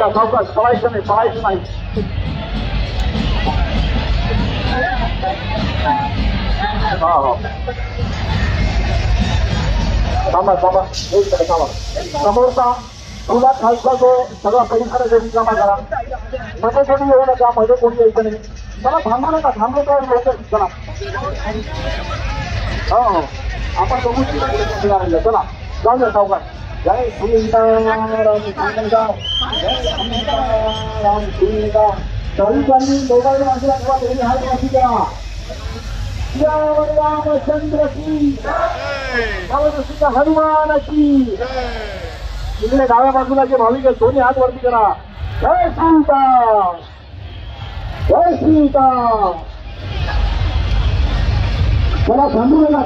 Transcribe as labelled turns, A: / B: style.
A: सावकाश पळायचं नाही थांबा समोरचा तुला खालचा जो सगळा परिसर जमा करा मध्ये कोणी येऊ नका मध्ये कोणी यायचं नाही चला थांबू नका थांबवतो चला हो आपण बघू चला जाऊ द्या सावकाश जय श्रीराम तरी मोबाईल वाजला किंवा दोन्ही हात वाजी करा रामचंद्र की हनुमानाची इकडे डाव्या बाजूला जे भाविक आहेत दोन्ही हात वरती करा जय सीता चला थांबू नका